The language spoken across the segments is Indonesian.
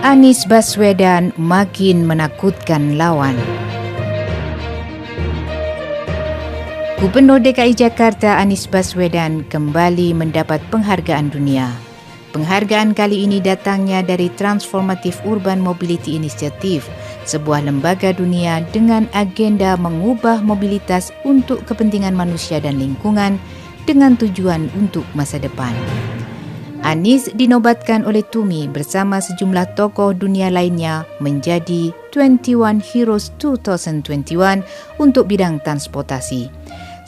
Anies Baswedan makin menakutkan lawan. Gubernur DKI Jakarta Anies Baswedan kembali mendapat penghargaan dunia. Penghargaan kali ini datangnya dari Transformative Urban Mobility Initiative, sebuah lembaga dunia dengan agenda mengubah mobilitas untuk kepentingan manusia dan lingkungan dengan tujuan untuk masa depan. Anies dinobatkan oleh TUMI bersama sejumlah tokoh dunia lainnya menjadi 21 Heroes 2021 untuk bidang transportasi.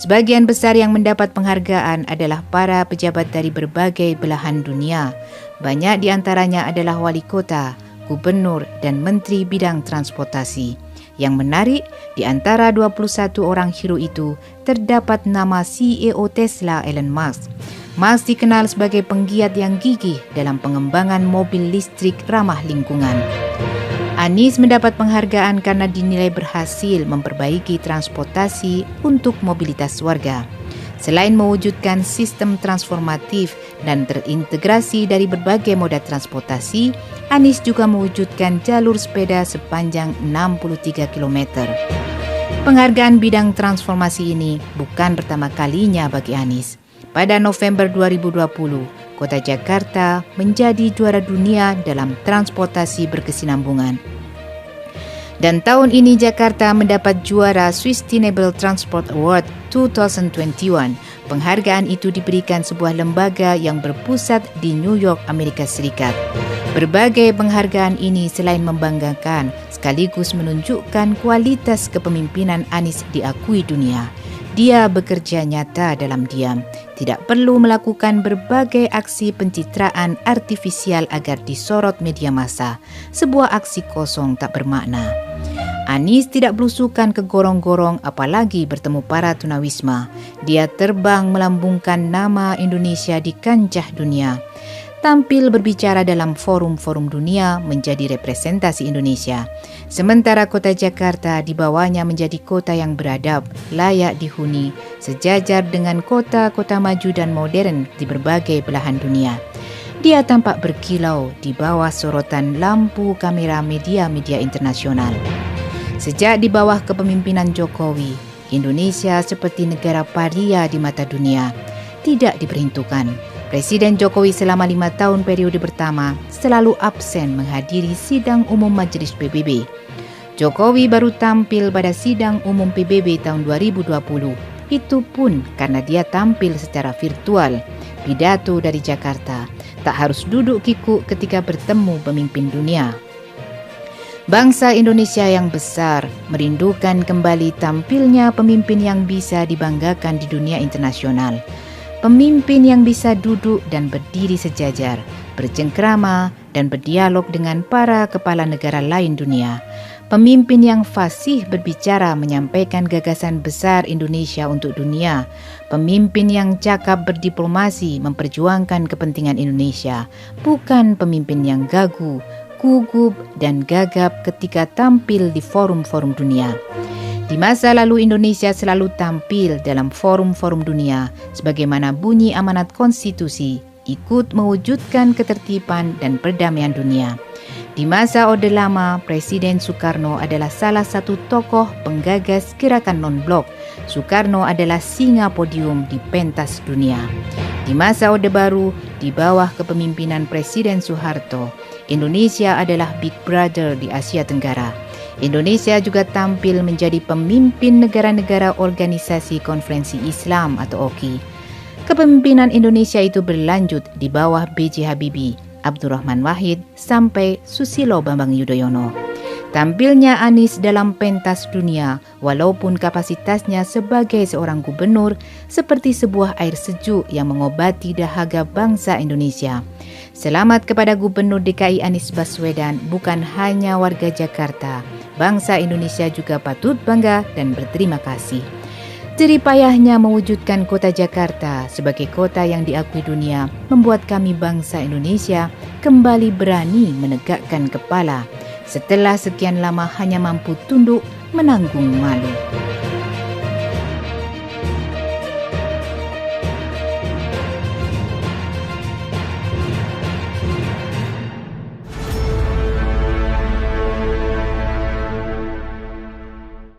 Sebagian besar yang mendapat penghargaan adalah para pejabat dari berbagai belahan dunia. Banyak di antaranya adalah wali kota, gubernur dan menteri bidang transportasi. Yang menarik, di antara 21 orang hero itu terdapat nama CEO Tesla Elon Musk. Musk dikenal sebagai penggiat yang gigih dalam pengembangan mobil listrik ramah lingkungan. Anies mendapat penghargaan karena dinilai berhasil memperbaiki transportasi untuk mobilitas warga. Selain mewujudkan sistem transformatif dan terintegrasi dari berbagai moda transportasi, Anies juga mewujudkan jalur sepeda sepanjang 63 km. Penghargaan bidang transformasi ini bukan pertama kalinya bagi Anies. Pada November 2020, Kota Jakarta menjadi juara dunia dalam transportasi berkesinambungan. Dan tahun ini Jakarta mendapat juara Sustainable Transport Award 2021. Penghargaan itu diberikan sebuah lembaga yang berpusat di New York, Amerika Serikat. Berbagai penghargaan ini selain membanggakan, sekaligus menunjukkan kualitas kepemimpinan Anies diakui dunia. Dia bekerja nyata dalam diam, tidak perlu melakukan berbagai aksi pencitraan artifisial agar disorot media massa. Sebuah aksi kosong tak bermakna. Anies tidak belusukan ke gorong-gorong apalagi bertemu para tunawisma. Dia terbang melambungkan nama Indonesia di kancah dunia. Tampil berbicara dalam forum-forum dunia menjadi representasi Indonesia. Sementara kota Jakarta dibawanya menjadi kota yang beradab, layak dihuni, sejajar dengan kota-kota maju dan modern di berbagai belahan dunia. Dia tampak berkilau di bawah sorotan lampu kamera media-media internasional. Sejak di bawah kepemimpinan Jokowi, Indonesia seperti negara paria di mata dunia, tidak diperhitungkan. Presiden Jokowi selama 5 tahun periode pertama selalu absen menghadiri sidang umum Majelis PBB. Jokowi baru tampil pada sidang umum PBB tahun 2020. Itu pun karena dia tampil secara virtual. Pidato dari Jakarta, tak harus duduk kikuk ketika bertemu pemimpin dunia. Bangsa Indonesia yang besar merindukan kembali tampilnya pemimpin yang bisa dibanggakan di dunia internasional. Pemimpin yang bisa duduk dan berdiri sejajar, bercengkrama dan berdialog dengan para kepala negara lain dunia. Pemimpin yang fasih berbicara menyampaikan gagasan besar Indonesia untuk dunia. Pemimpin yang cakap berdiplomasi memperjuangkan kepentingan Indonesia. Bukan pemimpin yang gagu, gugup dan gagap ketika tampil di forum-forum dunia. Di masa lalu Indonesia selalu tampil dalam forum-forum dunia sebagaimana bunyi amanat konstitusi, ikut mewujudkan ketertiban dan perdamaian dunia. Di masa Orde Lama, Presiden Soekarno adalah salah satu tokoh penggagas gerakan non-blok. Soekarno adalah singa podium di pentas dunia. Di masa Orde Baru, di bawah kepemimpinan Presiden Soeharto, Indonesia adalah Big Brother di Asia Tenggara. Indonesia juga tampil menjadi pemimpin negara-negara Organisasi Konferensi Islam atau OKI. Kepemimpinan Indonesia itu berlanjut di bawah B.J. Habibie, Abdurrahman Wahid, sampai Susilo Bambang Yudhoyono. Tampilnya Anies dalam pentas dunia, walaupun kapasitasnya sebagai seorang gubernur, seperti sebuah air sejuk yang mengobati dahaga bangsa Indonesia. Selamat kepada Gubernur DKI Anies Baswedan, bukan hanya warga Jakarta. Bangsa Indonesia juga patut bangga dan berterima kasih. Jerih payahnya mewujudkan kota Jakarta sebagai kota yang diakui dunia membuat kami bangsa Indonesia kembali berani menegakkan kepala setelah sekian lama hanya mampu tunduk menanggung malu.